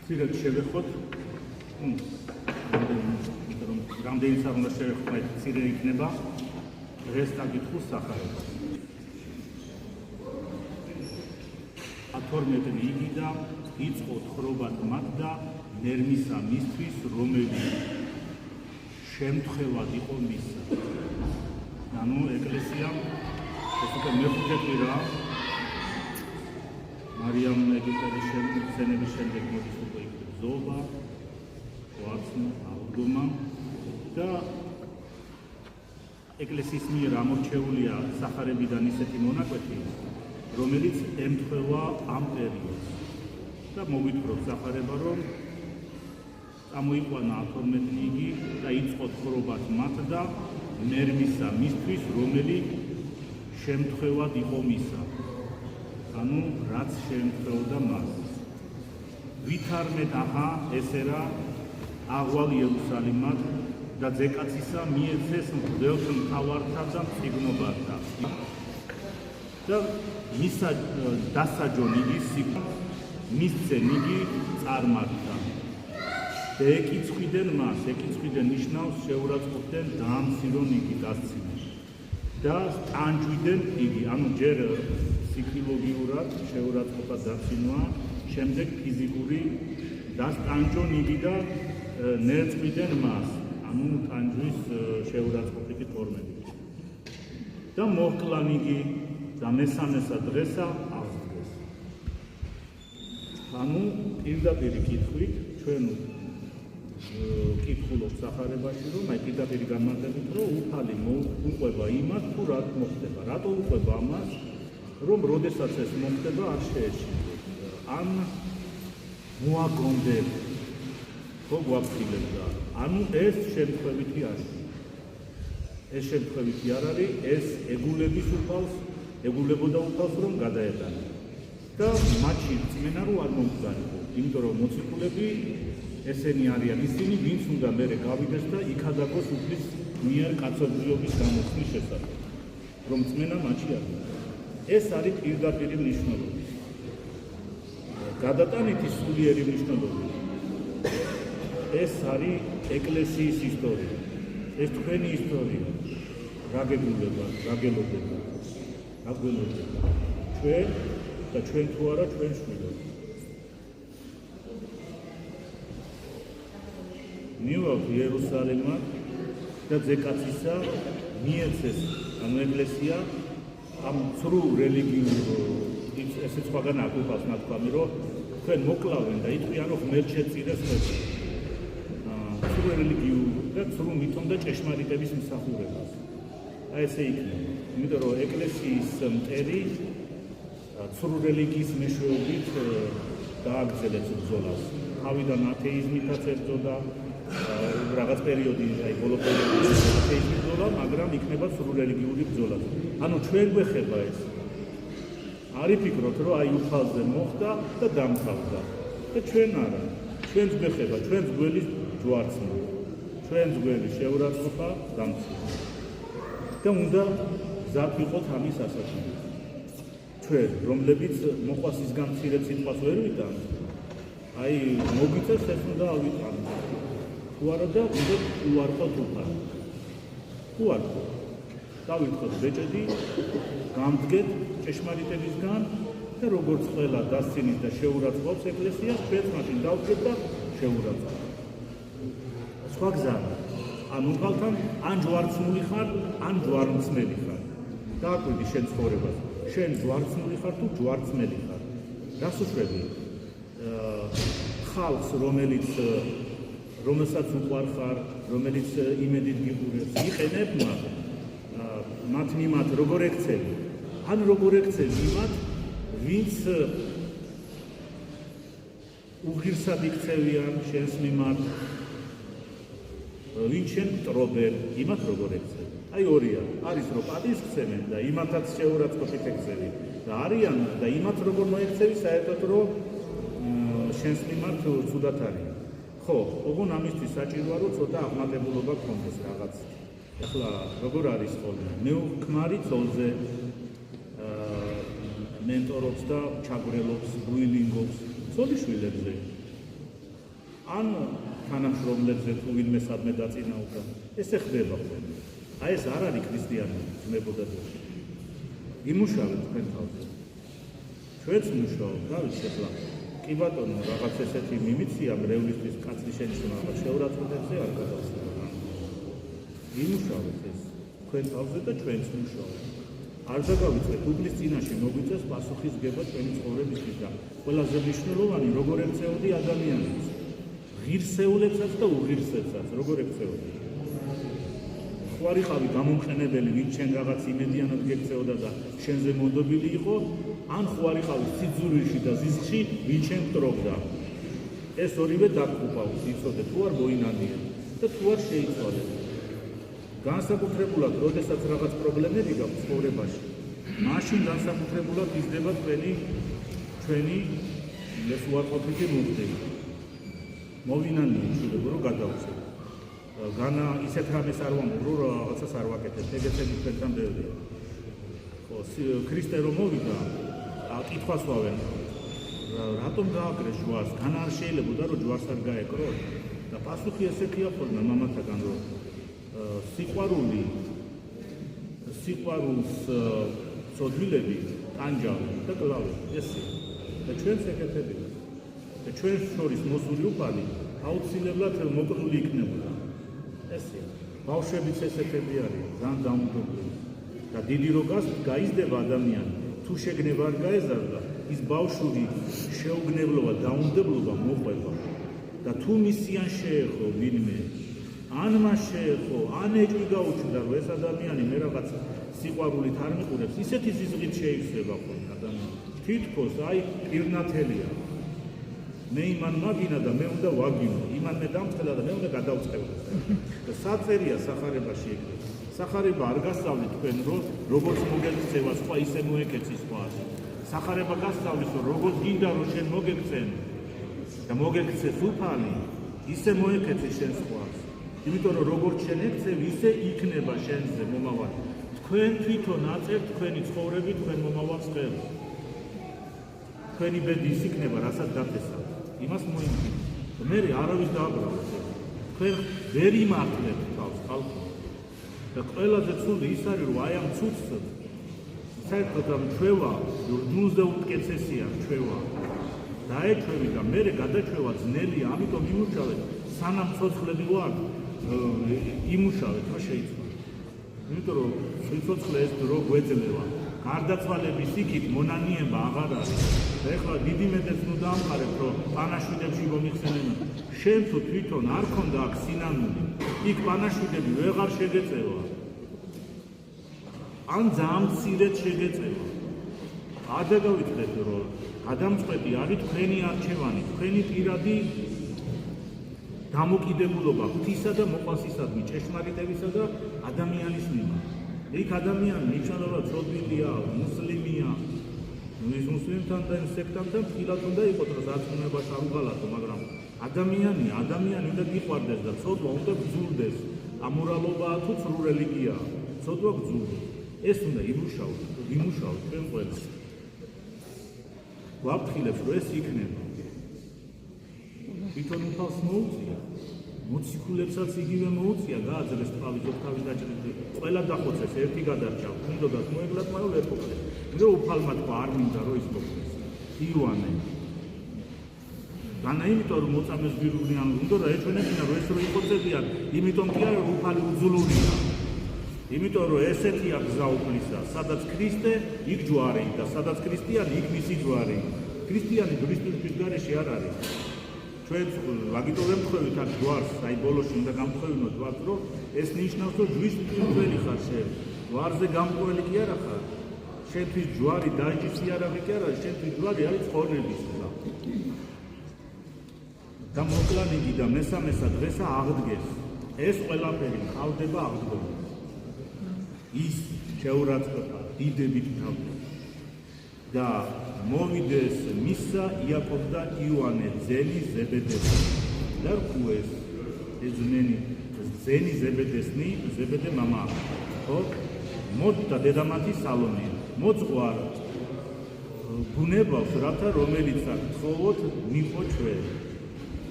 ცირად შევეხოთ. რამდენი სამ უნდა შევეხოთ, აი ცირე იქნება. დღეს დაგითხოს სახარება. 12 რიგი და იწყო თხრობად მათ და ნერმისა მისთვის, რომელიც შემთხვევად იყო მისა. ანუ ეკლესიამ ეს უკვე მეხუთე კვირაა მარიამ ეგვიპტელის შემდგენების შემდეგ მოდის უკვე ბრძოლა, ყვარცმა, აღდგომა და ეკლესიის მიერ ამორჩეულია სახარებიდან ისეთი მონაკვეთი, რომელიც ემთხვევა ამ პერიოდს. და მოგვითხრობ სახარება, რომ წამოიყვანა 12 რიგი და იწყო თხრობად მათ და ნერმისა მისთვის, რომელიც შემთხვევად იყო მისა. ანუ რაც შემთხვევდა მას. ვითარმეთ ახა ესერა აღვალ იერუსალიმად და ძეკაცისა მიეცეს მღვდელთ მთავართა და მწიგნობართა. და მისა დასაჯონ იგი მისცენ იგი წარმართა. და ეკიცხვიდან მას, ეკიცხვიდან ნიშნავს შეურაცხყოფდნენ დაამცირონ იგი დასცინო. და ტანჯვიდან იგი, ანუ ჯერ ფსიქოლოგიურად შეურაცხყოფა დაცინვა, შემდეგ ფიზიკური დასტანჯონ იგი და ნერწყვიდან მას, ანუ ტანჯვის შეურაცხყოფითი ფორმები. და მოჰკლან იგი და მესამესა დღესა აღდგეს. ანუ პირდაპირი კითხვით ჩვენ კითხულობ სახარებაში, რომ აი პირდაპირი განმარტებით, რომ უფალი უყვება იმას, თუ რა მოხდება. რატო უყვება ამას, რომ როდესაც ეს მოხდება, არ შეეშინდეს. ან მოაგონდეს, ხო გვაფრთხილებდა. ანუ ეს შემთხვევითი არის. ეს შემთხვევითი არ არის, ეს ეგულების უფალს, ეგულებოდა უფალს, რომ გადაეტანა. და მათში წმენა რო არ მომგზავნებო, იმიტომ რომ მოციქულები ესენი არიან ისინი, ვინც უნდა მერე გავიდეს და იქადაგოს უფლის მიერ კაცობრიობის გამოცდის შესახებ, რომ წმენა მათში არ არის. ეს არის პირდაპირი მნიშვნელობა. გადატანითი სულიერი მნიშვნელობა. ეს არის ეკლესიის ისტორია. ეს თქვენი ისტორია. რა გეგულება, რა გელოდება, რა გველოდება. ჩვენ და ჩვენ თუ არა ჩვენ შვილები. მივავთ იერუსალიმად და ძეკაცისა მიეცეს, ანუ ეკლესია ამ ცრუ რელიგიურ ესე სხვაგან აკუპავს ნათქვამი, რომ თქვენ მოკლავენ და იტყვიან, რომ ღმერთ შეწირეს ხელი. ცრუ რელიგიურ და ცრუ მითომ და ჭეშმარიტების მსახურებას. აი ესე იქნება. იმიტომ რომ ეკლესიის მტერი ცრუ რელიგიის მეშვეობით დააგრძელებს ბრძოლას. თავიდან ათეიზმითაც ებრძოდა რაღაც პერიოდი, აი ბოლო პერიოდი ათეიზმის ბრძოლა, მაგრამ იქნება სრულ რელიგიური ბრძოლა. ანუ ჩვენ გვეხება ეს. არ იფიქროთ, რომ აი უფალზე მოხდა და დამთავრდა. და ჩვენ არა. ჩვენს გვეხება, ჩვენს გველის ჯვარცმა. ჩვენს გველის შეურაცხყოფა დამცირდა. და უნდა გზად ვიყოთ ამის ასაკში. ჩვენ, რომლებიც მოყვასის გამცირებ სიტყვას ვერ ვიტანთ, აი მოგვიწევს ეს უნდა ავიტანოთ. თუ არა და უნდა უარყოთ უფალს. უარყოთ. დავითხოვთ ბეჭედი, გამდგეთ ჭეშმარიტებისგან და როგორც ყველა დასცინის და შეურაცხყოფს ეკლესიას, ჩვენც მაშინ დავდგეთ და შეურაცხყოფთ. სხვა გზა ან უფალთან ან ჯვარცმული ხარ, ან ჯვარმცმელი ხარ. დააკვირდი შენ ცხოვრებას. შენ ჯვარცმული ხარ თუ ჯვარცმელი ხარ. რას უშვები? ხალხს, რომელსაც უყვარხარ, რომელიც იმედით გიყურებს, იყენებ მათ მიმართ როგორ ექცევი? ან როგორ ექცევი იმათ, ვინც უღირსად იქცევიან შენს მიმართ, ვინც შენ მტრობენ, იმათ როგორ ექცევი? აი ორია. არის რომ პატივისცემენ და იმათაც შეურაცხყოფით ექცევი და არიან და იმათ როგორ მოექცევი, საერთოდ რომ შენს მიმართ ცუდად არის. ხო, ოღონ ამისთვის საჭიროა, რომ ცოტა აღმატებულობა გქონდეს რაღაც. ახლა როგორ არის ხოლმე? მე ვქმარი ძოლზე მენტორობს და ჩაგვრელობს, ბუილინგობს, ცოლის შვილებზე. ან თანამშრომლებზე თუ ვინმე სადმე დაწინაურდა. ესე ხდება ხოლმე. აი ეს არ არის ქრისტიანი ძმებო და ძმები. იმუშავეთ თქვენ თავზე. ჩვენც მუშაობთ, რა ვიცი ახლა. კი ბატონო, რაღაც ესეთი მიმიცია მრევლისთვის კაცრი შენიშვნა რაღაც შეურაცხყოფებზე არ გადავსება. იმუშავეთ ეს თქვენ თავზე და ჩვენც მუშაობთ. არ დაგავიწყეთ უფლის წინაშე მოგვიწევს პასუხისგება ჩვენი ცხოვრებისთვის და ყველაზე მნიშვნელოვანი როგორ ექცეოდი ადამიანებს. ღირსეულებსაც და უღირსებსაც როგორ ექცეოდი. ხوارიყავი გამომყენებელი ვინ შენ რაღაც იმედიანად გექცეოდა და შენზე მონდობილი იყო, ან ხوارიყავი სიძულვიში და ზიზღში ვინ შენ მტრობდა. ეს ორივე დაგუპავს, იცოდე თუ არ მოინანია და თუ არ შეიცვალე. განსაკუთრებულად, როდესაც რაღაც პრობლემები გაქვს ცხოვრებაში, მაშინ განსაკუთრებულად იზრდება ჩვენი ეს უარყოფითი მუხტი. მოვინანია შეიძლება რომ გადავწევ. განა ისეთ რამეს არ ვამბობ, რომ რაღაცას არ ვაკეთებ, ეგეთები თქვენთან ბევრია. ხო, ქრისტე რომ მოვიდა, კითხვას ვავენყავ. რატომ გააკრეს ჯვარს? განა არ შეიძლებოდა რომ ჯვარს არ გაეკროთ? და პასუხი ესეთია ხოლმე მამათაგან, რომ სიყვარულს ცოდვილები, ტანჯავი და კლავი, ესე. და ჩვენს ეკეთები. და ჩვენს შორის მოსული უფალი აუცილებლად მოკრული იქნებოდა. ესე. ბავშვებიც ესეთები არის, ძალიან დაუნდობლები. და დიდი რო გაიზრდება ადამიანი, თუ შეგნება არ გაეზარდა, ის ბავშვური შეუგნებლობა, დაუნდებლობა მოყვება. და თუ მისიან შეეხო ვინმე, ან მას შეეხო, ან ეჭვი გაუჩნდა, რომ ეს ადამიანი მე რაღაც სიყვარულით არ მიყურებს, ისეთი ზიზღით შეივსება ხოლმე ადამიანი. თითქოს აი პირნათელია. მე იმან მაგინა და მე უნდა ვაგინო, იმან მე დამწყელა და მე უნდა გადავწყევო. და საწერია სახარებაში ეგრე. სახარება არ გასწავლით თქვენ, რომ როგორც მოგექცევა სხვა, ისე მოეკეცი სხვას. სახარება გასწავლის, რომ როგორც გინდა რომ შენ მოგექცენ და მოგექცეს უფალი, ისე მოეკეცი შენ სხვას. იმიტომ რომ როგორც შენ ექცევ, ისე იქნება შენზე მომავალი. თქვენ თვითონ აწერთ თქვენი ცხოვრები თქვენ მომავალს ხელს. თქვენი ბედი ის იქნება, რასაც დათესავთ. იმას მოიმკი. მე არავის დააბრალოს. თქვენ ვერ იმართლებთ თავს ხალხს. და ყველაზე ცუდი ის არის, რომ აი ამ ცუდს საერთოდ ამ ჩვევა, რდულს და უმტკეცესია ჩვევა. დაეჩვევი და მე გადაჩვევა ძნელია, ამიტომ იმუშავეთ, სანამ ცოცხლები ვარ, იმუშავეთ, რა შეიცვალა. იმიტომ რომ სიცოცხლე ეს დრო გვეძლევა. გარდაცვალების იქით მონანიება აღარ არის. და ეხლა დიდი მეტეც ნუ დაამყარებ, რომ პანაშვიდებში მომიხსენებენ. შენ თუ თვითონ არ ქონდა აქ სინანული, იქ პანაშვიდები ვეღარ შეგეწევა. ან ძალიან მცირედ შეგეწევა. არ დაგავიწყდეთ, რომ გადამწყვეტი არის თქვენი არჩევანი, თქვენი პირადი დამოკიდებულობა ღვთისა და მოყვასისადმი, ჭეშმარიტებისა და ადამიანის მიმართ. იქ ადამიანი მნიშვნელოვნად ცოდვილია, მუსლიმია. ის მუსლიმთან და სექტანთან ფილად უნდა იყოს, რომ სარწმუნოებას არ უღალატო, მაგრამ ადამიანი უნდა გიყვარდეს და ცოდვა უნდა გძურდეს. ამორალობაა თუ ცრუ რელიგიაა, ცოდვა გძურდეს. ეს უნდა იმუშაოთ ჩვენ ყველას. გვაფრთხილებს, რომ ეს იქნება. თვითონ უფალს მოუწია, მოციქულებსაც იგივე მოუწია, გააძლეს თავის ოქთავის დაჭრილი. ყველა დახოცეს, ერთი გადარჩა, უნდათ მოეკლათ, მაგრამ ვერ ყოფილეს. რომ უფალმა თქვა, არ მინდა რომ ის მოხდეს. იოანე. განა იმიტომ რომ მოწამეს გვირგვინიან, უნდა რა ეჩვენებინა, რომ ეს რო იყოცებიან, იმიტომ კი არა, რომ უფალი უძულურია. იმიტომ რომ ესეთია გზა უფლისა, სადაც ქრისტე, იქ ჯვარი და სადაც ქრისტიანი, იქ მისი ჯვარი. ქრისტიანი ქრისტეობის გარეშე არ არის. ჩვენ ვაგიტო ვერ მხვევით აქ ჯვარს, აი ბოლოში უნდა გამხვევინოთ ვართ, რომ ეს ნიშნავს, რომ ჯვის მკვლელი ხარ შენ. ჯვარზე გამკვლელი კი არა ხარ. შენთვის ჯვარი დაიჭის იარაღი კი არა, შენთვის ჯვარი არის ცხოვრების გზა. და მოკლანიგი და მესამესა დღესა აღდგეს. ეს ყველაფერი ხავდება აღდგომა. ის შეურაცხყოფა დიდებით თავდა. და მოვიდეს მისა იაკობ და იოანე ძენი ზებედეს და რქუეს ძენი ზებედესნი ზებედე მამა ხო მოწდა დედამათი სალომე მოწყვარ ბუნებავს რათა რომელიც აქ თხოვოთ მიყო ჩვენ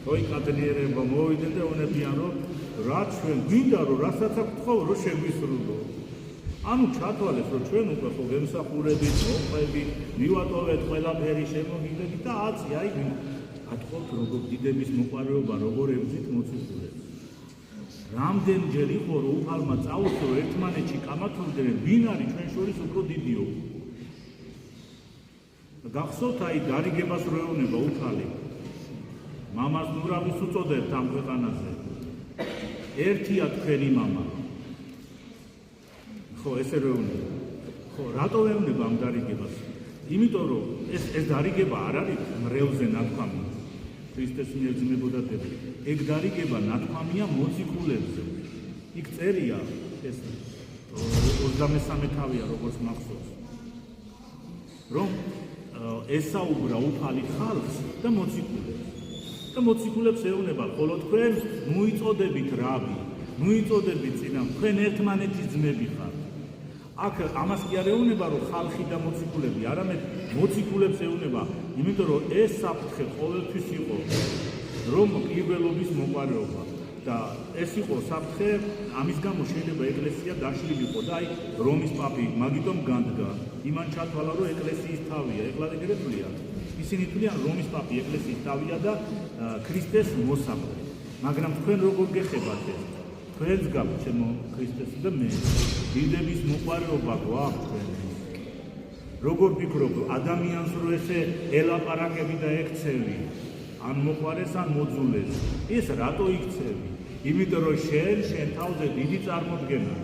როი კადრიერება მოვიდნენ და უნებიან რომ რა ჩვენ გვინდა რომ რასაც აქვს თხოვ რომ შეგვისრულო. ანუ ჩათვალეს რომ ჩვენ უკვე ხო გემსახურებით, მოყვებით, მივატოვეთ ყველაფერი შემოგიდებით და აცი აი ატყობთ როგორ დიდების მოყარეობა როგორ ებრძით მოციქულებს. რამდენჯერ იყო რომ უფალმა წაუწყო ერთმანეთში კამათობდნენ ვინ არის ჩვენ შორის უფრო დიდიო. გახსოვთ აი გარიგებას რო ეუბნება უფალი. მამას ნურავის უწოდებთ ამ ქვეყანაზე. ერთია თქვენი მამა. ხო ესე რო ეუბნება. ხო რატო ეუბნება ამ გარიგებას? იმიტომ რომ ეს გარიგება არ არის მრევლზე ნათქვამი. ქრისტეს მიერ ძმებოდა დები. ეგ გარიგება ნათქვამია მოციქულებზე. იქ წერია ეს 23 თავია როგორც მახსოვს. რომ ესაუბრა უფალი ხალხს და მოციქულებს. და მოციქულებს ეუბნება, ხოლო თქვენ მოიწოდებით რაბი, მოიწოდებით წინა, თქვენ ერთმანეთის ძმები ხართ. აქ ამას კი არ ეუბნება, რომ ხალხი და მოციქულები, არამედ მოციქულებს ეუბნება, იმიტომ რომ ეს საფრთხე ყოველთვის იყო, რომ პირველობის მოყარეობა და ეს იყო საფრთხე, ამის გამო შეიძლება ეკლესია დაშლილიყო და აი რომის პაპი მაგიტომ განდგა. იმან ჩათვალა, რომ ეკლესიის თავია, ეხლა ეგრე თვლიან. ისინი თვლიან, რომის პაპი ეკლესიის თავია და ქრისტეს მოსამართლე. მაგრამ თქვენ როგორ გეხებათ ეს? თქვენს გაქვთ ჩემო ქრისტესი და მე. დიდების მოყარეობა გვაქვს თქვენ. როგორ ფიქრობ, ადამიანს რო ესე ელაპარაკები და ექცევი, ან მოყარეს, ან მოძულეს, ეს რატო იქცევი? იმიტომ რომ შენ თავზე დიდი წარმოდგენა.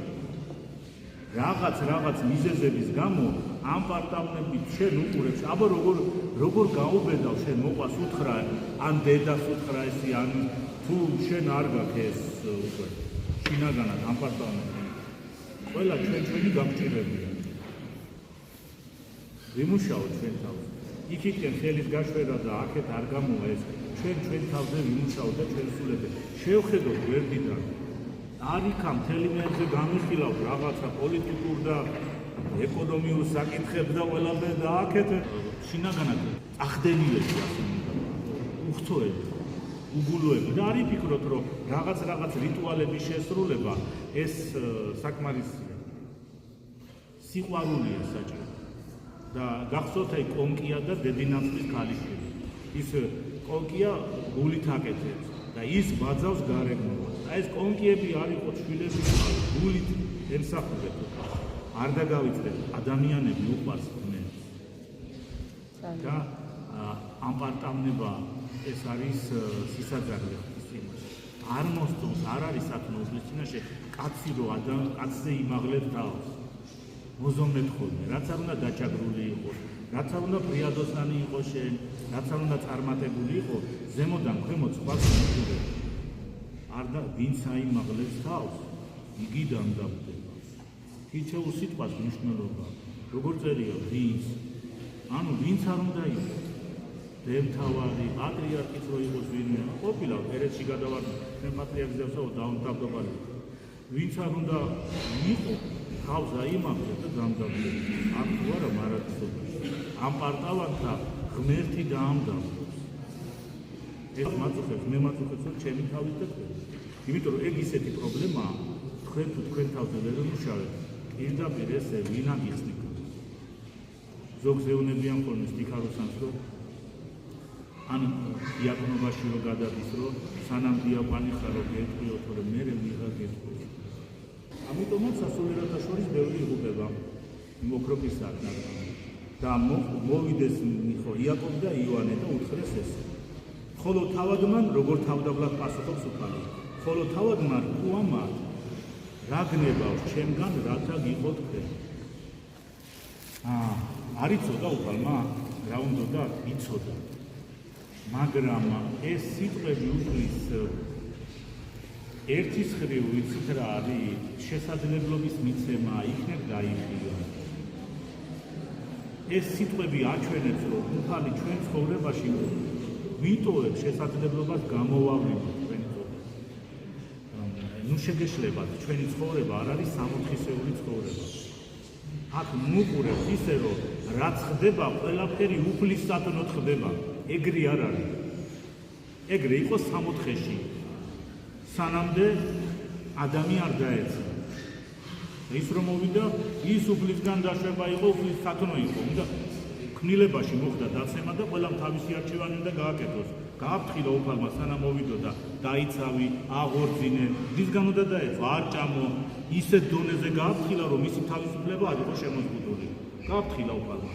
რაღაც მიზეზების გამო ამ პარტავნებით შენ უყურებს, აბა როგორ გაუბედავ შენ მოყვას უთხრა, ან დედას უთხრა ესი, ან თუ შენ არ გაქვს ეს უკვე შინაგანად ამ პარტავნებით. ყველა ჩვენი გაგჭირებია. ვიმუშაოთ ჩვენ თავზე. იქიდან ხელის გაშვერა და აქეთ არ გამოვა ეს. ჩვენ თავზე ვიმუშაოთ და ჩვენ სულები. შევხედოთ გვერდიდან. არ იქა მთელი მეებზე გამიხილავთ რაღაცა პოლიტიკურ და ეკონომიურ საკითხებს და ყველაფერს და აქეთ შინაგანად ახდენილები ასე უხთოები, უგულოები და არ იფიქროთ რომ რაღაც რიტუალების შესრულება ეს საკმარისია. სიყვარულია საჭირო. და გახსოვთ აი კონკია და დებინაცის ქალიშვილი. ის კონკია გულით აკეთებს და ის ბაძავს გარეგნობას. და ეს კონკიები არ იყო შვილები, გულით ემსახურებოდა. არ დაგავიწყდეთ, ადამიანები უყვარს ხმებს. და ამ პარტავნება ეს არის სისაძაგლე ხმის წინაშე. არ მოსწონს, არ არის საქმე უფლის წინაშე, კაცი რო კაცზე იმაღლებს თავს. მოზომეთ ხოლმე, რაც არ უნდა დაჭაგრული იყოს, რაც არ უნდა პრიადოსანი იყოს შენ, რაც არ უნდა წარმატებული იყოს, ზემოდან ქვემოთ სხვას მოხდება. არ და ვინც აიმაღლებს თავს, იგი დამდაბდება. თითოეულ სიტყვას მნიშვნელობა, როგორ წერია ვინც, ანუ ვინც არ უნდა იყოს. დემთავარი, პატრიარქიც რო იყოს ვინმე, ყოფილა ერეთში გადავარდა, ჩვენ პატრიარქს დავდაბდობარი. ვინც არ უნდა იყო თავს აიმაღლებს და დამდაბდება. აქ თუ არა მარადისობაში. ამ პარტავანთა ღმერთი დაამდაბლებს. ეს მაწუხებს, მე მაწუხებს, რომ ჩემი თავით და თქვენ. იმიტომ რომ ეგ ისეთი პრობლემაა, თქვენ თუ თქვენ თავზე ვერ მუშაობთ, პირდაპირ ესე ვინ აღიხსნით. ზოგს ეუბნებიან ხოლმე სტიქაროსანს, რომ ან დიაკვნობაში რო გადადის, რომ სანამ დიაკვანი ხარ, რომ გეტყვიო, თორემ მე ვიღა გეტყვიო. ამიტომაც სასულიეროთა შორის ბევრი იღუპება მოქრობის საქმე. და მოვიდეს ხო იაკობი და იოანე და უთხრეს ეს. ხოლო თავად მან როგორ თავდაბლად პასუხობს უფალი. ხოლო თავად მან უამა რა გნებავ ჩემგან რათა გიყოთ თქვენ. არ იცოდა უფალმა რა უნდა იცოდა. მაგრამ ეს სიტყვები უფლის ერთის ხრივ ვიცით რა არის შესაძლებლობის მიცემა იქნებ დაიხიო. ეს სიტყვები აჩვენებს რომ უფალი ჩვენ ცხოვრებაში ვიტოვებ შესაძლებლობას გამოვავლინოთ ჩვენი ცხოვრება. ნუ შეგეშლებათ ჩვენი ცხოვრება არ არის სამოთხისეული ცხოვრება. აქ მუყურებს ისე რომ რაც ხდება ყველაფერი უფლისადნოთ ხდება. ეგრე არ არის. ეგრე იყო 64-ში. სანამდე ადამი არ დაეცა. ის რომ მოვიდა, ის უფლისგან დაშვება იყო, უფლის სათნო იყო. უნდა ქმნილებაში მოხდა დაცემა და ყველამ თავისი არჩევანი უნდა გააკეთოს. გააფრთხილა უფალმა სანამ მოვიდოდა, დაიცავი, აღორძინე, ვისგან უნდა დაეცვა, არ ჭამო, ისეთ დონეზე გააფრთხილა, რომ მისი თავისუფლება არ იყო შემოზღუდული. გააფრთხილა უფალმა.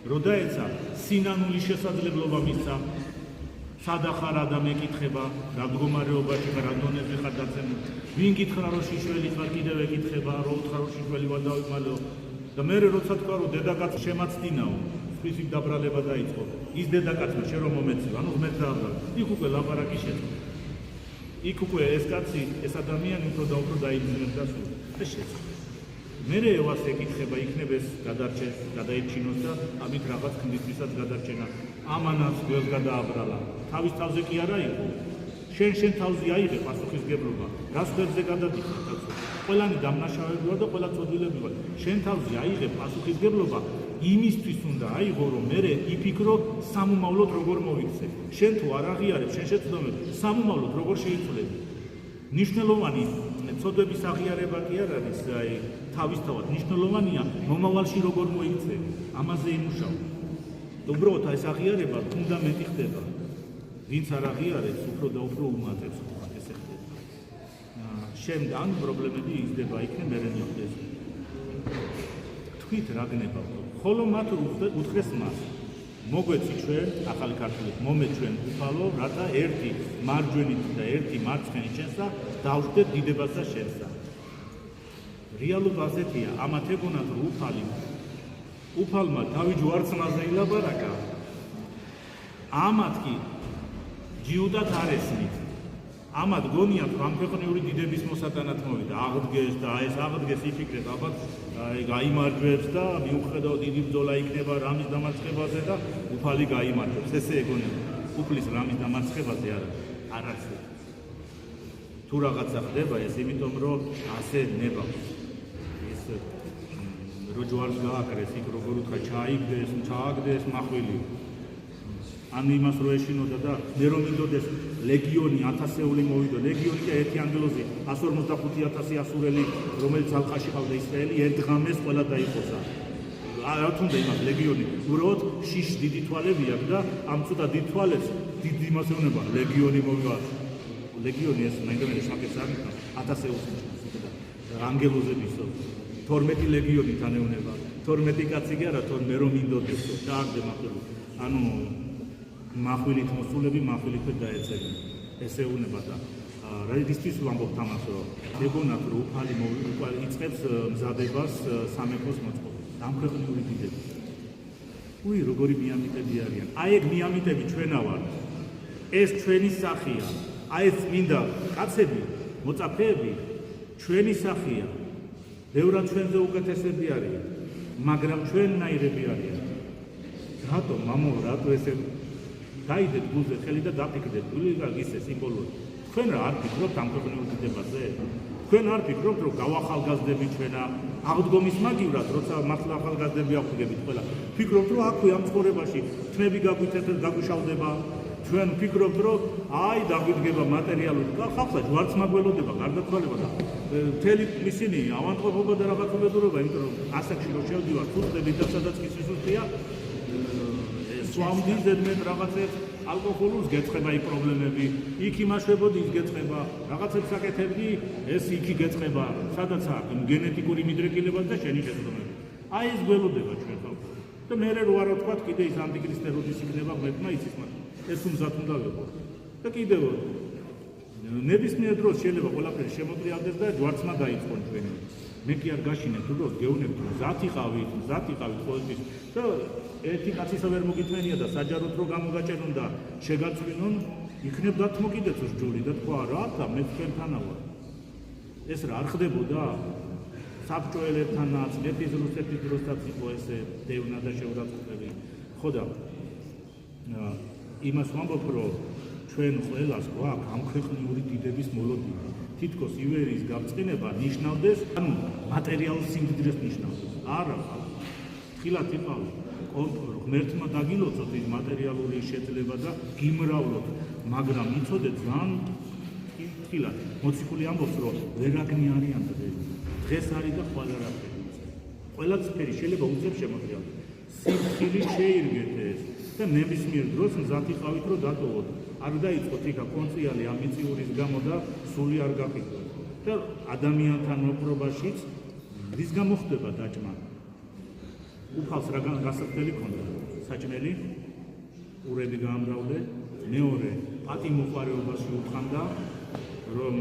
რო დაეცა, სინანული შესაძლებლობა მისცა, სადა ხარ ადამი ეკითხება, რა მდგომარეობაში ხარ, რა დონეზე ხარ დაცემული. ვინ გითხრა რომ შიშველი ხარ, კიდევ ეკითხება, რო უთხრა რომ შიშველი ვარ დავიმალეო. და მე როცა თქვა რომ დედაკაც შემაცდინაო, ფიზი დაბრალება დაიწყო. ის დედაკაცმა შე რომ მომეცია, ანუ ღმერთს დააბრალა. იქ უკვე ლაპარაკი შეწყდა. იქ უკვე ეს კაცი, ეს ადამიანი უფრო და უფრო დაიძინებდა სულ. ეს შეწყდა. მერე ევას ეკითხება, იქნებ ეს გადარჩენს, გადაიჩინოს და ამით რაღაც ქმნისთვისაც გადარჩენა. ამანაც გველს გადააბრალა. თავის თავზე კი არა იყო. შენ თავზე აიღე პასუხისგებლობა. რას ხერზე გადადიხარ კაცო? ყველანი დამნაშავეები ვარ და ყველა წოდვილები ვარ. შენ თავზე აიღე პასუხისგებლობა. იმისთვის უნდა აიღო, რომ მერე იფიქრო სამომავლოდ როგორ მოვიქცე. შენ თუ არ აღიარებ, შენ შეცდომები, სამომავლოდ როგორ შეიცვლები. ნიშნულოვანი ცოდვების აღიარება კი არ არის, აი თავისთავად მნიშვნელოვანია მომავალში როგორ მოიქცე. ამაზე იმუშაო. უბრალოდ ეს აღიარება ფუნდამენტი ხდება. ვინც არ აღიარებს, უფრო და უფრო უმატებს ესე ხდება. შემდგომ პრობლემები იზრდება, იქნებ მერე მოხდეს. თქვით რა გნება, ხოლო მათ უთხრეს მას. მოგვეცი ჩვენ ახალი ქართულით, მომე ჩვენ უფალო, რათა ერთი მარჯვენით და ერთი მარცხენით შენსა დავждეთ დიდებას და შენსა. რეალობა ასეთია, ამათ ეგონათ რომ უფალმა თავი ჯვარცმაზე ილაბარაკა. ამათ კი ჯიუდათ არ ესმით. ამათ გონიათ რომ ამ ქვეყნიური დიდების მოსატანად მოვიდა, აღდგეს და ეს აღდგეს იფიქრეთ, ალბათ გაიმარჯვებს და მიუხედავად დიდი ბრძოლა იქნება რამის დამარცხებაზე და უფალი გაიმარჯვებს. ესე ეგონება. უფლის რამის დამარცხებაზე არ არსებობს. თუ რაღაცა ხდება, ეს იმიტომ რომ ასე ნებავს. ეს რო ჯვარს გააკრეს, იქ როგორ უთხრა, ჩააგდეს მახვილი. ან იმას რო ეშინოდა და მე რომ მინდოდეს ლეგიონი 1000-ეული მოვიდო. ლეგიონი და ერთი ანგელოზი 145,000 ასურელი, რომელიც ალყაში ყავდა ისრაელი, ერთ ღამეს ყველა დაიხოცა. რა თუნდა იმას ლეგიონი, უბრალოდ შიშ დიდი თვალები აქვს და ამ ცოტა დიდ თვალებს დიდი იმას ეუბნება, ლეგიონი მოვიდა. ლეგიონი ეს მაგალითად შაკეთს არ იქნება 1000-ელს და ანგელოზებისო 12 ლეგიონი თანეუნება. 12 კაცი კი არა, თორე მე რომ მინდოდეს ჩააგდე მახვილი. ანუ მახვილით მოსულები მახვილით დაეცემენ. ესე უნება და რადისტის ვამბობთ ამას, რომ ეგონათ რომ უფალი იწყებს მზადებას სამეფოს მოწყობას. დამქვეყნიური დიდები. უი როგორი მიამიტები არიან. აი ეგ მიამიტები ჩვენა ვარ. ეს ჩვენი სახია. აი ეს წმინდა კაცები, მოწაფეები ჩვენი სახია. ბევრად ჩვენზე უკეთესები არიან, მაგრამ ჩვენნაირები არიან. რატომ მამო, რატო ესე დაიდეთ გულზე ხელი და დაფიქრდეთ, ისე სიმბოლური. თქვენ რა არ ფიქრობთ ამ ქვეყნიურ დიდებაზე? თქვენ არ ფიქრობთ, რომ გავახალგაზრდებით ჩვენა აღდგომის მაგივრად, როცა მართლა ახალგაზრდები აღვდგებით ყველა. ფიქრობთ, რომ აქვე ამ ცხოვრებაში თმები გაგვიშავდება. ჩვენ ფიქრობთ, რომ აი დაგვიდგება მატერიალური ხალხსა ჯვარცმა გველოდება, გარდაცვალება და მთელი ისინი ავანტყოფობა და რაღაც უბედურობა, იმიტომ რომ ასაკში რო შევდივარ, თუხდები და სადაც კი სიზუსტეა, სვამდი ზედმეტ რაღაცებს, ალკოჰოლურს გეწყება იქ პრობლემები, იქ იმაშვებოდი ის გეწყება, რაღაცებს აკეთებდი, ეს იქი გეწყება, სადაც აქვს გენეტიკური მიდრეკილება და შენი შეცდომები. აი ეს გველოდება ჩვენ ხალხს. და მე რო არ ვთქვა, კიდე ის ანტიქრისტე როდის იქნება, ღმერთმა იცის მათ. ეს უმზად უნდა ვიყო. და კიდევ ნებისმიერ დროს შეიძლება ყველაფერი შემოტრიალდეს და ჯვარცმა დაიწყონ ჩვენი. მე კი არ გაშინებ, უბრალოდ გეუბნებით, მზად იყავით ყოველთვის და ერთი კაცისა ვერ მოგითმენია და საჯაროდ რო გამოგაჭერონ და შეგაწვინონ, იქნებ დათმოკიდეც სჯული და თქვა რა და მე თქვენთანა ვარ. ეს რა არ ხდებოდა? საბჭოელებთანაც, მეფის რუსეთის დროსაც იყო ესე დევნა და შეურაცხყოფები. ხო და იმას ვამბობ, რომ ჩვენ ყველას გვაქვს ამ ქვეყნიური დიდების მოლოდინი. თითქოს ივერიის გაბრწყინება ნიშნავდეს, ანუ მატერიალურ სიმდიდრეს ნიშნავდეს. არა, ხილათ იყავი, ღმერთმა დაგილოცოთ ის მატერიალური შეძლება და გიმრავლოთ მაგრამ იცოდე ძალიან ხილად მოციქული ამბობს რომ ვერაგნი არიან დღეს არის და ყველა რაფერი ყველა წფერი შეიძლება უცებ შემოღიაროთ სიფხილი შეირგეთ ეს და ნებისმიერ დროს მზად იყავით რომ დატოვოთ არ დაიწყოთ იქა კონციალი ამბიციური გამო და სული არ გაფიქროთ და ადამიანთან მოპრობაშიც რის გამო ხდება დაჭმა უფალს რა გასაკვირველი ქონდა საჭმელი ურები გაამრავლე მეორე პატიმოყარეობაში უთხანდა რომ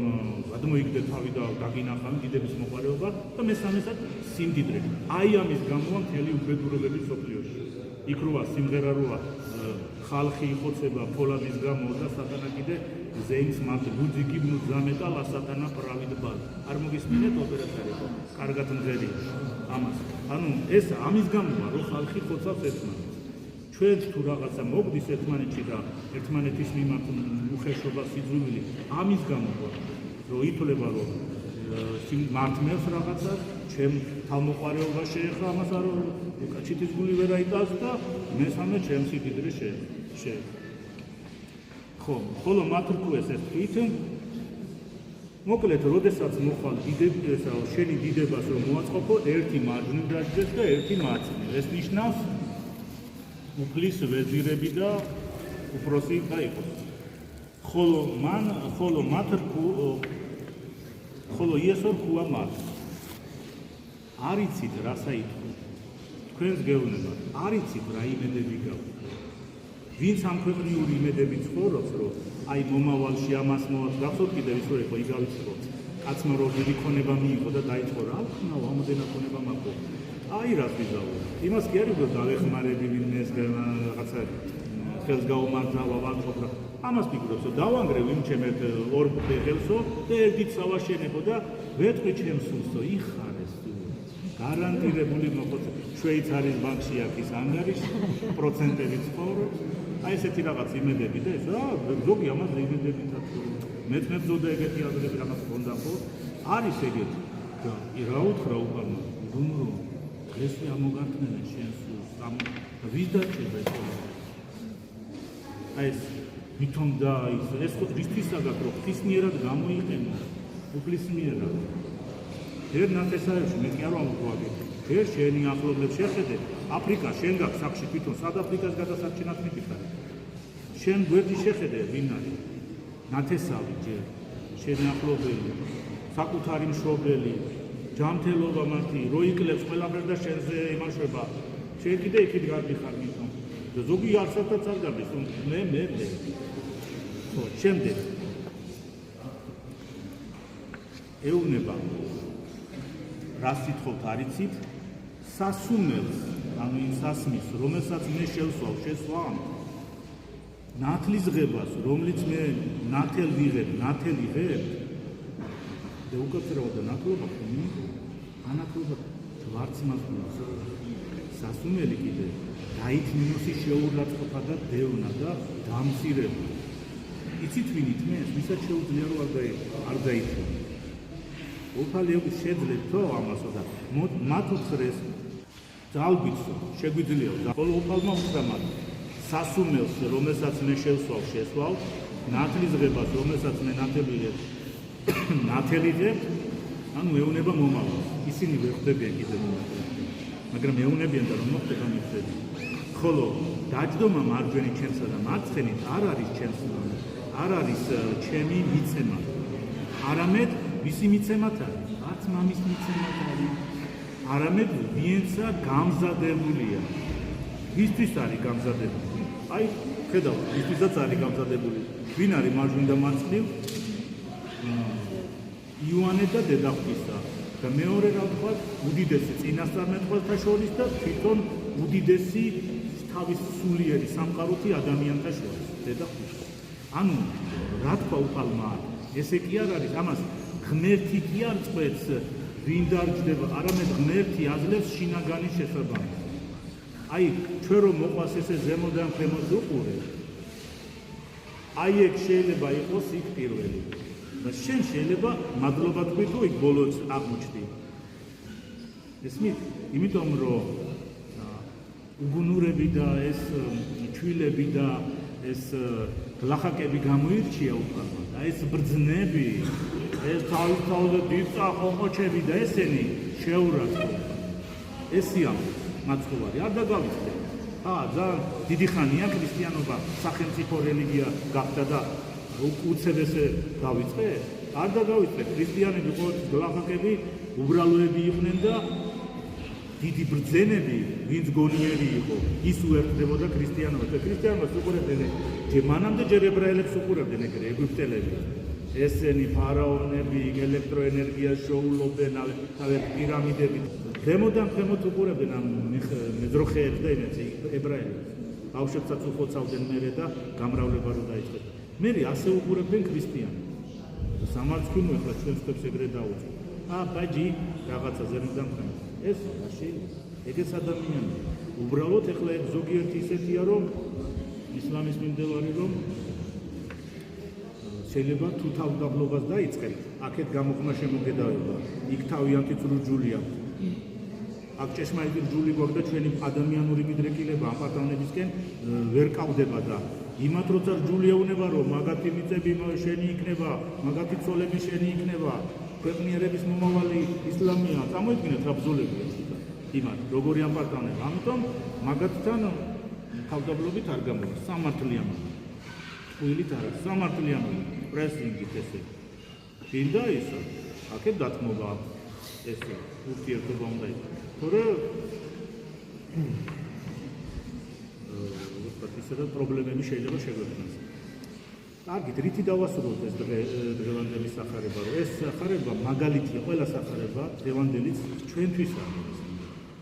გადმოიგდე თავი და გაგინახავ დიდების მოყარეობა და მესამესაც სიმდიდრე აი ამის გამოა მთელი უბედურებები სოფლიოში იქ როა სიმღერა როა ხალხი იხოცება ფოლადის გამო და სატანა კიდე ზეიმს მათ გუძი გიბნუ ზამეტალა სატანა პრავიდ ბალ არ მოგისმინეთ ოპერატორი კარგად მღერი ამას ანუ ეს ამის გამოა რომ ხალხი ხოცავს ერთმანეთს ჩვენ თუ რაღაცა მოგდის ერთმანეთში და ერთმანეთის მიმართ უხეშობა სიძულვილი ამის გამოა რომ ითვლება რომ მართმევს რაღაცა ჩემ თავმოყარეობა შეეხება ამას არ კაჩიტის გული ვერ აიტანს და მესამე ჩემ სიდიდრე შეეხება ხო ხოლო მათრკუეს ეს თვით მოკლედ როდესაც მოხვალ დიდებისა შენი დიდებას რომ მოაწყობო ერთი მარჯვნივ დაждდეს და ერთი მარცხნივ ეს ნიშნავს უფლის ვეზირები და უფროსი და იყოს ხოლო იესო რქუა მათ არიცით რა საიტყვი თქვენს გეუბნებათ არიცით რა იმედები გაქვთ ვინც ამ ქვეყნიური იმედები ცხოვრობს რომ აი მომავალში ამას გახსოვთ კიდევ ის რომ იყო იგავიწყოთ კაცმა რომ დიდი ქონება მიიღო და დაიწყო რა ხნაო ამოდენა ქონება მაქვს აი რა ვიზავო იმას კი არის რომ დავეხმარები ვინმე ეს რაღაცა ხელს გაუმარჯვა ვაკეთებ რა ამას ფიქრობს რომ დავანგრევ იმ ჩემ ერთ ორ ხელსო და ერთით სავაშენებო და ვეთყვი ჩემს სულსო იხარეს გარანტირებული მოხოწ შვეიცარიის ბანკში აქვს ის ანგარიში პროცენტები ცხოვრობს აი ესეთი რაღაც იმედები და ეს რა ზოგი ამას იმედებითაც მეც მებზოდა ეგეთი აზრები რაღაც ქონდა ხო არის ეგეთი და რა უთხრა უკანა გუმრო ეს ამოგართმენა შენს სულს და ვის დაჭერდა ეს აი ეს ვითომ და ეს ხო რისთვისაგან რომ ღვთისმიერად გამოიყენო უფლისმიერად ერთ ნათესავებში მე კი არ ვამოგვაგე ერთ შენი ახლობლებს შეხედე აფრიკა შენ გაქვს სახში თვითონ სადაფრიკას გადასარჩენად მიფიქრე შენ გვერდი შეხედე ვინ არის ნათესავი ჯერ შენი ახლობელი საკუთარი მშობელი ჯანმრთელობა მათი რო იკლებს ყველაფერს და შენზე იმაშვება შენ კიდე იქით გადიხარ მithom და ზოგი არცერთაც არ გადის მე ხო შემდეგ ეუბნება რა სიტყვით არიცით სასუნელს ანუ იმ სასმის რომელსაც მე შევსვავ შესვამ ნათლის ღებას რომლიც მე ნათელი ღებ და უკაცრავად და ნათლობა ხომ ანათლობა ჯვარცმას გულს სასუნელი კიდე დაით მინოსი შეურაცხყოფა და დევნა და დამცირება იცით ვინ ითმეს ვისაც შეუძლია რომ არ დაითმო უფალები შეძლებთო ამასო და მათ უცრეს ძალგვიცო შეგვიძლია ხოლო უფალმა უთხრა მათ სასუნელს რომელსაც მე შევსვავ შესვავ ნათლის ღებას რომელსაც მე ნათელი ღებ ანუ ეუნება მომავალს ისინი ვერ ხდებიან კიდევ მაგრამ ეუნებიან და რომ მოხდება მიწები ხოლო დაჯდომა მარჯვენი ჩემსა და მარცხენით არ არის ჩემი მიცემა არამედ ვისი მიცემათ არის არც მამის მიცემათ არის არამედ ვინცა გამზადებულია ვისთვის არის გამზადებული აი ხედავ ვისთვისაც არის გამზადებული ვინ არის მარჯვნივ და მარცხნივ იოანე და დედაღვთისა და მეორე რა ვთქვათ უდიდესი წინასწარმეტყველთა შორის და თვითონ უდიდესი თავის სულიერი სამყაროთი ადამიანთა შორის დედაღვთისა ანუ რა თქვა უფალმა ესე კი არ არის ამას ღმერთი კი არ წყვეტს ვინ დარჯდება არამედ ღმერთი აძლევს შინაგანის შესაბამისად აი ჩვენ რომ მოყვას ესე ზემოდან ქვემოთ უყურებ აი ეგ შეიძლება იყოს იქ პირველი და შენ შეიძლება მადლობა თქვი თუ იქ ბოლოს აღმოჩნდი ესმით იმიტომ რომ უგუნურები და ეს ჩვილები და ეს გლახაკები გამოირჩია უფალმა და ეს ბრძნები, ეს თავისთავად დიდწა ხომოჩები და ესენი შეურაცხო. ესია მაცხოვარი, არ დაგავიწყდე. ძალიან დიდი ხანია ქრისტიანობა სახელმწიფო რელიგია გახდა და უცებ ესე დავიწყე? არ დაგავიწყე. ქრისტიანები ყოველთვის გლახაკები, უბრალოები იყვნენ და დიდი ბრძენები, ვინც გონიერი იყო, ის უერთდებოდა ქრისტიანობას. და ქრისტიანობას უყურებდნენ ჯერ მანამდე ჯერ ებრაელებს უყურებდნენ ეგრე ეგვიპტელები. ესენი ფარაონები ელექტროენერგიას შოულობდნენ, თავი პირამიდები. ქვემოდან ქვემოთ უყურებდნენ ამ მეძროხეებს და იმებს ებრაელებს. ბავშვებსაც უხოცავდნენ მერე და გამრავლება რო დაიწყეს. მერე ასე უყურებდნენ ქრისტიანებს. სამარცხვინო ახლა ჩვენს ხებს ეგრე დაუწყო. ბაჯი რაღაცა ზემოდან ქვემოთ. ეს რაში ეგეც ადამიანია. უბრალოდ ახლა ეგ ზოგიერთი ისეთია რომ ისლამის მიმდევარი რომ შეიძლება თუ თავდაბლობას დაიწყენ, აქეთ გამოხმა შემოგედავება. იქ თავიანთი რჯული აქვს. აქ ჭეშმარიტი რჯული გვაქვს და ჩვენი ადამიანური მიდრეკილება ამ პატანებისკენ ვერ კავდება და იმათ როცა რჯული ეუნება რომ მაგათი მიწები შენი იქნება, მაგათი ცოლები შენი იქნება, ქვეყნიერების მომავალი ისლამია, წარმოიდგინეთ რა ბრძოლებია იმათ, როგორი ამ პარტნიორები. ამიტომ მაგათთან თავდაბლობით არ გამოვა, სამართლიანობა. ტყუილით არა, სამართლიანობა, პრესინგით ესე. მინდა ისო, აქეთ დათმობა ესე, ურთიერთობა უნდა იყოს. თორემ ისედაც პრობლემები შეიძლება შეგვექმნას. კარგით, რითი დავასრულოთ ეს დღევანდელი სახარება, რომ ეს სახარება მაგალითია, ყველა სახარება დღევანდელიც ჩვენთვისაა.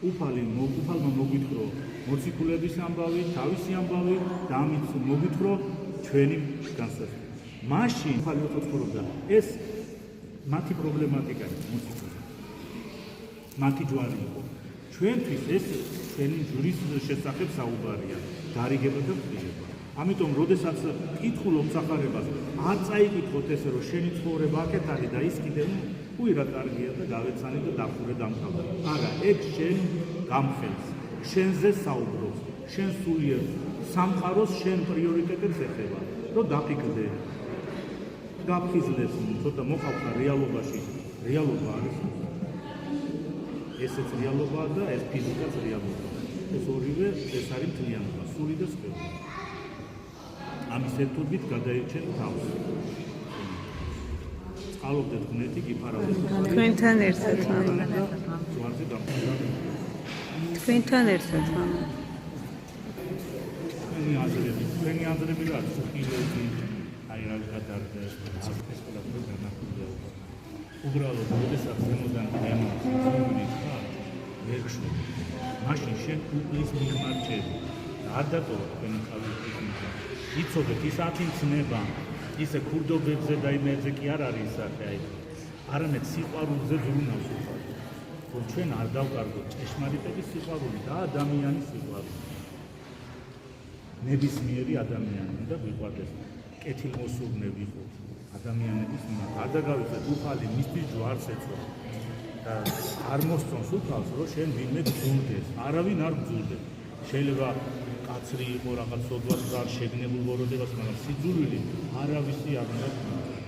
უფალმა მოგვითხრო მოციქულების ამბავი, თავისი ამბავი და ამით მოგვითხრო ჩვენი განსაზღვრება. მაშინ უფალი უცხორობდა, ეს მათი პრობლემატიკა მოციქულები. მათი ჯვარი იყო. ჩვენთვის ეს ჩვენი ჯვრის შესახებ საუბარია, გარიგება და ღვთისმსახურება. ამიტომ, როდესაც კითხულ მომსახარებას არ წაიკითხოთ ესე, რომ შენი ცხოვრება აქეთ არის და ის კიდევ უი რა კარგია და გავეცანი და დახურე დამთავრდა. არა, ეგ შენ გამხელს, შენზე საუბრობს, შენ სულიერ სამყაროს შენ პრიორიტეტებს ეხება, რომ დაფიქრდე. გაფხიზლებს, ცოტა მოყავდა რეალობაში, რეალობა არის. ესეც რეალობაა და ეს ფიზიკაც რეალობაა. ეს ორივე ეს არის მთლიანობა, სული და სხეული. ამის ერთობით გადაეჩენ თავს. წყალობდეთ ღმერთი, გიფარავდეთ. თქვენთან ერთად, მამა. ზღვარზე დამთავრდა. თქვენთან ერთად, მამა. თქვენი აზრები რა არის? ფილოსოფი, აი რა გადარდა, ეს ყველაფერი განახილია. უბრალოდ როდესაც ზემოდან ემოციური ხარ, ვერ გშვები. მაშინ შენ უფლის მიღმარჩები. არ დატოვა თქვენი ხალხი. იცოდეთ, ის ათინცნება, ისე ქურდობებზე და იმებზე კი არ არის ისახე, აი. არამედ სიყვარულზე ზრუნავს უფალი. რომ ჩვენ არ დავკარგოთ ჭეშმარიტების სიყვარული და ადამიანის სიყვარული. ნებისმიერი ადამიანი უნდა ვიყვარდეს. კეთილმოსურნე ვიყოთ ადამიანების მიმართ. არ დაგავიწყეთ უფალი მისთვის ჯვარს ეცვა. და არ მოსწონს უფალს, რომ შენ ვინმე გძულდეს. არავინ არ გძულდეს. შეიძლება კაცრი იყო რაღაც სოდვას გარ შეგნებულ ვოროდებას, მაგრამ სიძულვილი არავისი არ უნდა გქონდეს.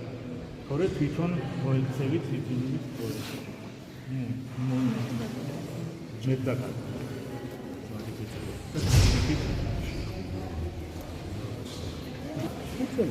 თორე თვითონ მოიქცევით სიძულვილის პროცესს. მეტაკად. უცებ